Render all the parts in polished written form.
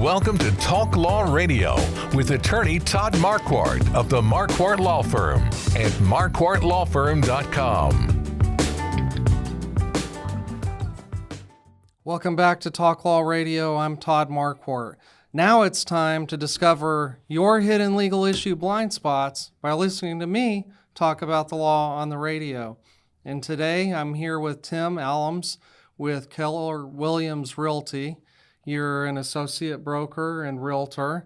Welcome to Talk Law Radio with attorney Todd Marquardt of the Marquardt Law Firm at marquardtlawfirm.com. Welcome back to Talk Law Radio. I'm Todd Marquardt. Now it's time to discover your hidden legal issue blind spots by listening to me talk about the law on the radio. And today I'm here with Tim Allums with Keller Williams Realty. You're an associate broker and realtor,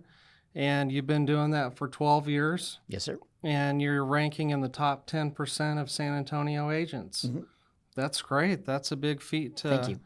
and you've been doing that for 12 years. Yes, sir. And you're ranking in the top 10% of San Antonio agents. Mm-hmm. That's great. That's a big feat to Thank you.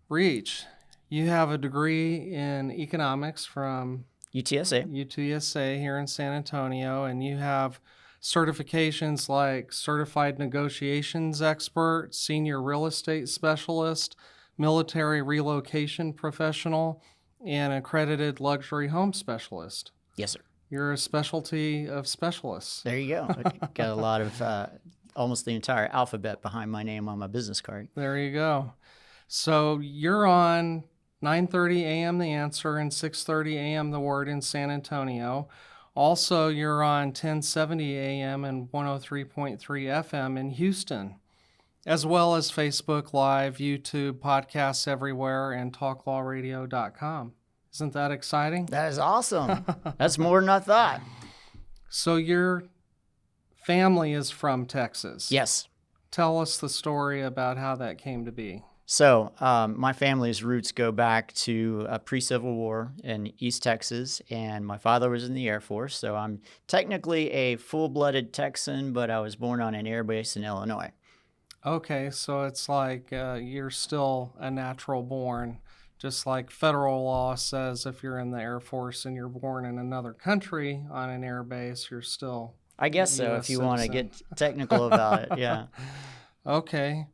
Reach. You have a degree in economics from UTSA here in San Antonio, and you have certifications like Certified Negotiations Expert, Senior Real Estate Specialist, Military Relocation Professional, and Accredited Luxury Home Specialist. Yes, sir. You're a specialty of specialists. There you go. I got a lot of, almost the entire alphabet behind my name on my business card. There you go. So you're on 9:30 a.m. The Answer and 6:30 a.m. The Word in San Antonio. Also, you're on 1070 a.m. and 103.3 FM in Houston, as well as Facebook Live, YouTube, podcasts everywhere, and talklawradio.com. Isn't that exciting? That is awesome. That's more than I thought. So your family is from Texas. Yes. Tell us the story about how that came to be. So my family's roots go back to pre-Civil War in East Texas, and my father was in the Air Force, so I'm technically a full-blooded Texan, but I was born on an air base in Illinois. Okay, so it's like you're still a natural born, just like federal law says if you're in the Air Force and you're born in another country on an air base, you're still I guess so, if you want to get technical about it, yeah. Okay.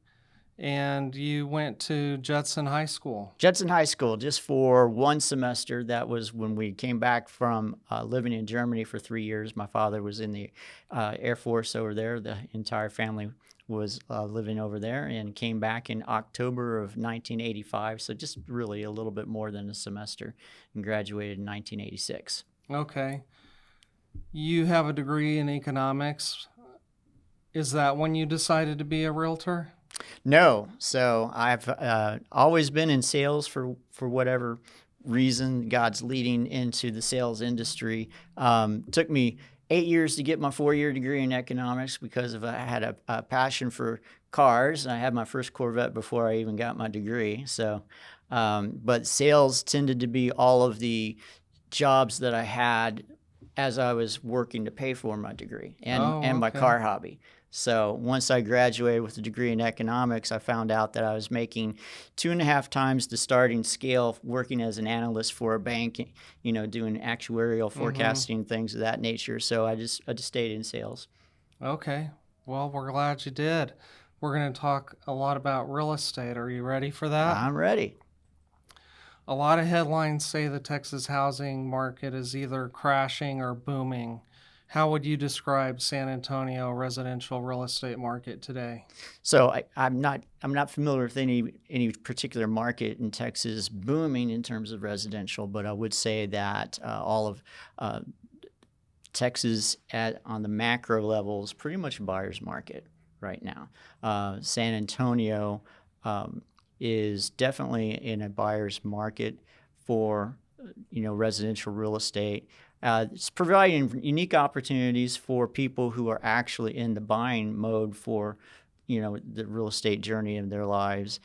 And you went to Judson High School. Judson High School, just for one semester. That was when we came back from living in Germany for 3 years. My father was in the Air Force over there. The entire family was living over there, and came back in October of 1985. So just really a little bit more than a semester, and graduated in 1986. Okay. You have a degree in economics. Is that when you decided to be a realtor? No. So I've always been in sales for whatever reason. God's leading into the sales industry. Took me 8 years to get my 4-year degree in economics because I had a passion for cars. I had my first Corvette before I even got my degree. So, but sales tended to be all of the jobs that I had as I was working to pay for my degree and my car hobby. So once I graduated with a degree in economics, I found out that I was making 2.5 times the starting scale working as an analyst for a bank, doing actuarial forecasting, things of that nature. So I just stayed in sales. Okay. Well, we're glad you did. We're going to talk a lot about real estate. Are you ready for that? I'm ready. A lot of headlines say the Texas housing market is either crashing or booming. How would you describe San Antonio residential real estate market today? So I'm not familiar with any particular market in Texas booming in terms of residential, but I would say that all of Texas on the macro level is pretty much a buyer's market right now. San Antonio is definitely in a buyer's market for residential real estate. It's providing unique opportunities for people who are actually in the buying mode for, the real estate journey of their lives.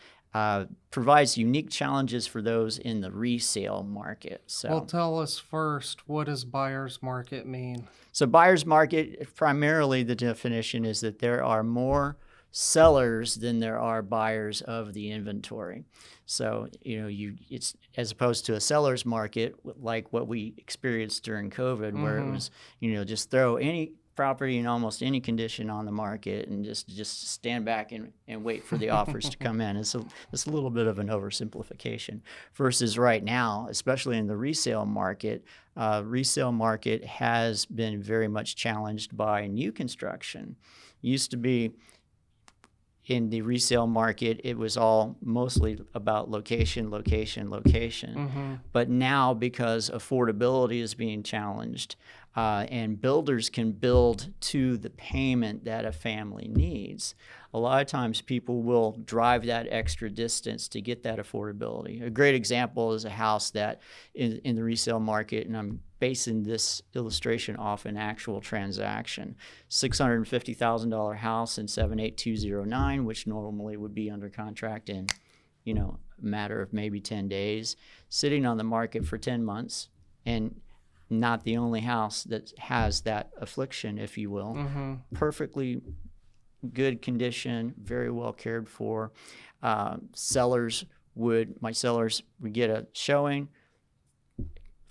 Provides unique challenges for those in the resale market. So, well, tell us first, what does buyer's market mean? So buyer's market, primarily the definition is that there are more sellers than there are buyers of the inventory. So, it's as opposed to a seller's market like what we experienced during COVID, where it was, just throw any property in almost any condition on the market and just stand back and wait for the offers to come in. It's a little bit of an oversimplification versus right now, especially in the resale market has been very much challenged by new construction. It used to be in the resale market, it was all mostly about location. But now, because affordability is being challenged, and builders can build to the payment that a family needs, a lot of times people will drive that extra distance to get that affordability. A great example is a house that in the resale market, and I'm basing this illustration off an actual transaction, $650,000 house in 78209, which normally would be under contract in, a matter of maybe 10 days, sitting on the market for 10 months, and not the only house that has that affliction, if you will. Perfectly good condition, very well cared for. My sellers would get a showing,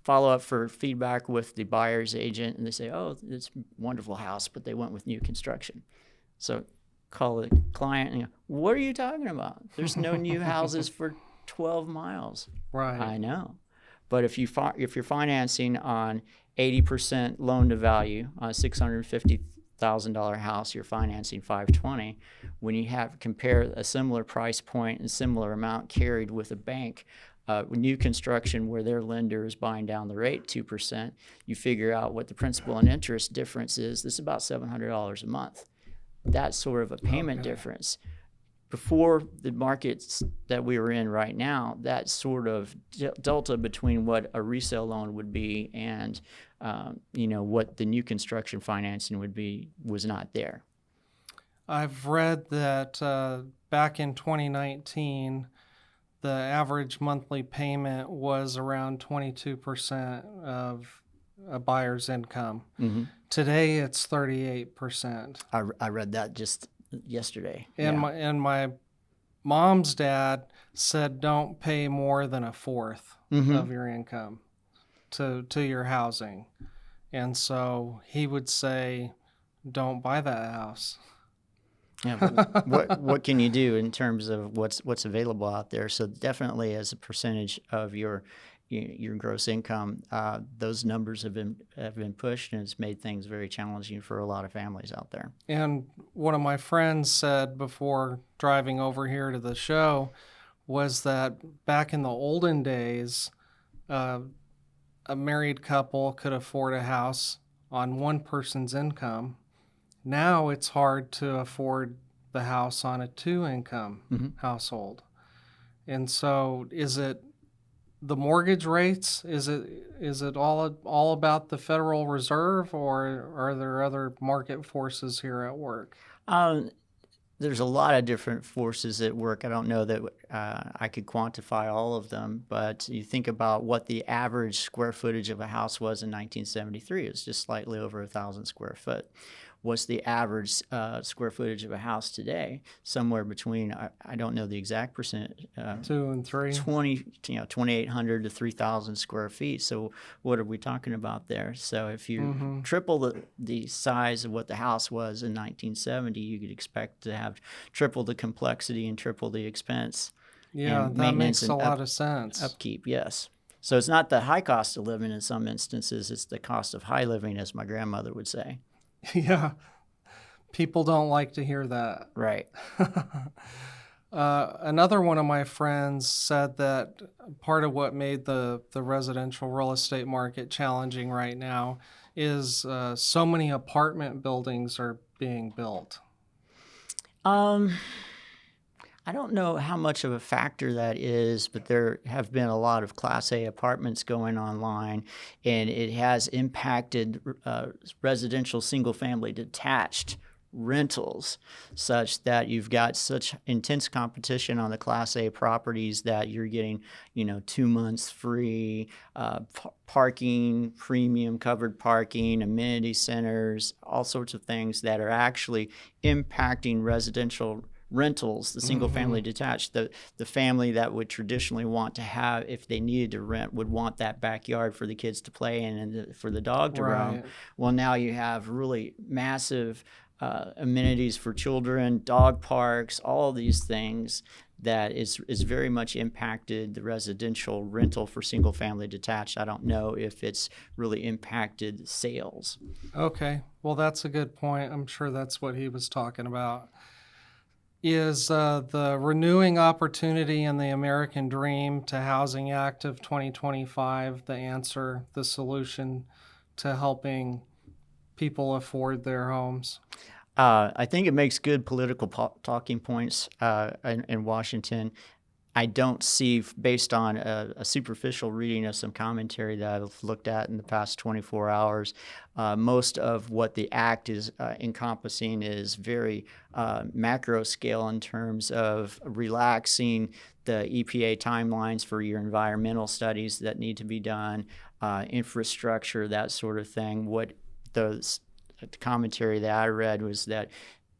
follow up for feedback with the buyer's agent, and they say, oh, it's a wonderful house, but they went with new construction. So call the client and what are you talking about? There's no new houses for 12 miles. Right. I know. But if you're financing on 80% loan to value on a $650,000 house, you're financing $520. When you compare a similar price point and similar amount carried with a bank, new construction where their lender is buying down the rate 2%, you figure out what the principal and interest difference is. This is about $700 a month. That's sort of a payment difference. Before the markets that we were in right now, that sort of delta between what a resale loan would be and what the new construction financing would be was not there. I've read that back in 2019, the average monthly payment was around 22% of a buyer's income. Today, it's 38%. I read that just yesterday. And my mom's dad said don't pay more than a fourth of your income to your housing. And so he would say, don't buy that house. Yeah, what can you do in terms of what's available out there? So definitely, as a percentage of your gross income, those numbers have been pushed, and it's made things very challenging for a lot of families out there. And one of my friends said before driving over here to the show was that back in the olden days, a married couple could afford a house on one person's income. Now it's hard to afford the house on a two-income household. And so is it the mortgage rates? Is it all about the Federal Reserve, or are there other market forces here at work? There's a lot of different forces at work. I don't know that I could quantify all of them, but you think about what the average square footage of a house was in 1973. It was just slightly over 1,000 square foot. What's the average square footage of a house today? Somewhere between, I don't know the exact percent. 2 and 3. 2,800 to 3,000 square feet. So what are we talking about there? So if you triple the size of what the house was in 1970, you could expect to have triple the complexity and triple the expense. Yeah, that makes a lot of sense. Upkeep, yes. So it's not the high cost of living in some instances, it's the cost of high living, as my grandmother would say. Yeah, people don't like to hear that. Right. Another one of my friends said that part of what made the residential real estate market challenging right now is so many apartment buildings are being built. I don't know how much of a factor that is, but there have been a lot of Class A apartments going online, and it has impacted residential single-family detached rentals, such that you've got such intense competition on the Class A properties that you're getting, 2 months free, parking, premium covered parking, amenity centers, all sorts of things that are actually impacting residential rentals, the single-family detached. The family that would traditionally want to have, if they needed to rent, would want that backyard for the kids to play in and for the dog to roam. Well, now you have really massive amenities for children, dog parks, all these things that is very much impacted the residential rental for single-family detached. I don't know if it's really impacted sales. Okay, well, that's a good point. I'm sure that's what he was talking about. Is the Renewing Opportunity and the American Dream to Housing Act of 2025 the answer, the solution to helping people afford their homes? I think it makes good political talking points in Washington. I don't see, based on a superficial reading of some commentary that I've looked at in the past 24 hours, most of what the act is encompassing is very macro scale in terms of relaxing the EPA timelines for your environmental studies that need to be done, infrastructure, that sort of thing. What the commentary that I read was that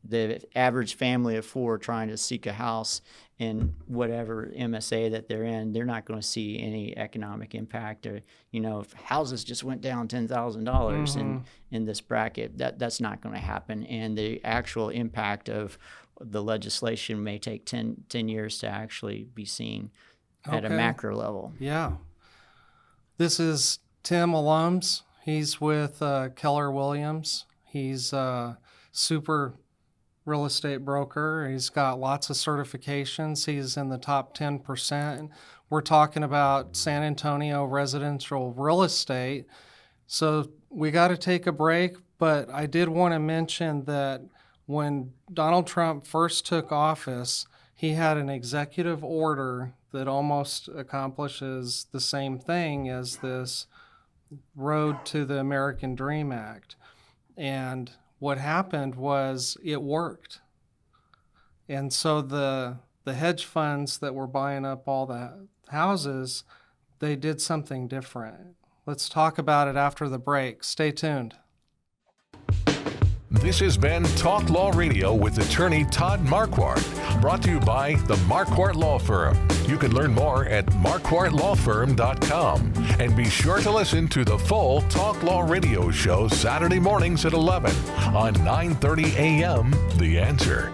the average family of four trying to seek a house in whatever MSA that they're in, they're not going to see any economic impact. Or, if houses just went down $10,000 in this bracket, that's not going to happen. And the actual impact of the legislation may take 10 years to actually be seen at a macro level. Yeah. This is Tim Allums. He's with Keller Williams. He's a super real estate broker. He's got lots of certifications. He's in the top 10%. We're talking about San Antonio residential real estate. So we got to take a break, but I did want to mention that when Donald Trump first took office, he had an executive order that almost accomplishes the same thing as this Road to the American Dream Act. And what happened was it worked. And so the hedge funds that were buying up all the houses, they did something different. Let's talk about it after the break. Stay tuned. This has been Talk Law Radio with attorney Todd Marquardt, brought to you by the Marquardt Law Firm. You can learn more at marquardtlawfirm.com. And be sure to listen to the full Talk Law Radio show Saturday mornings at 11 on 9:30 a.m. The Answer.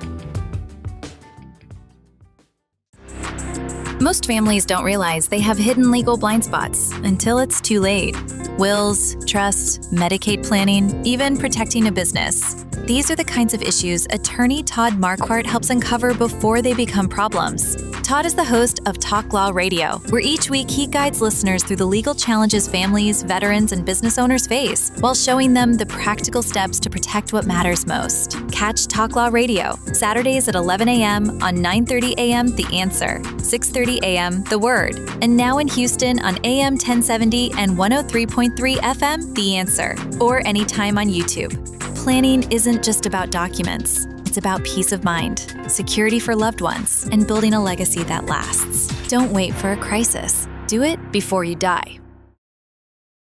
Most families don't realize they have hidden legal blind spots until it's too late. Wills, trusts, Medicaid planning, even protecting a business. These are the kinds of issues attorney Todd Marquardt helps uncover before they become problems. Todd is the host of Talk Law Radio, where each week he guides listeners through the legal challenges families, veterans, and business owners face, while showing them the practical steps to protect what matters most. Catch Talk Law Radio, Saturdays at 11 a.m. on 9:30 a.m. The Answer, 6:30 a.m. The Word, and now in Houston on AM 1070 and 103.3 FM The Answer, or anytime on YouTube. Planning isn't just about documents. It's about peace of mind, security for loved ones, and building a legacy that lasts. Don't wait for a crisis. Do it before you die.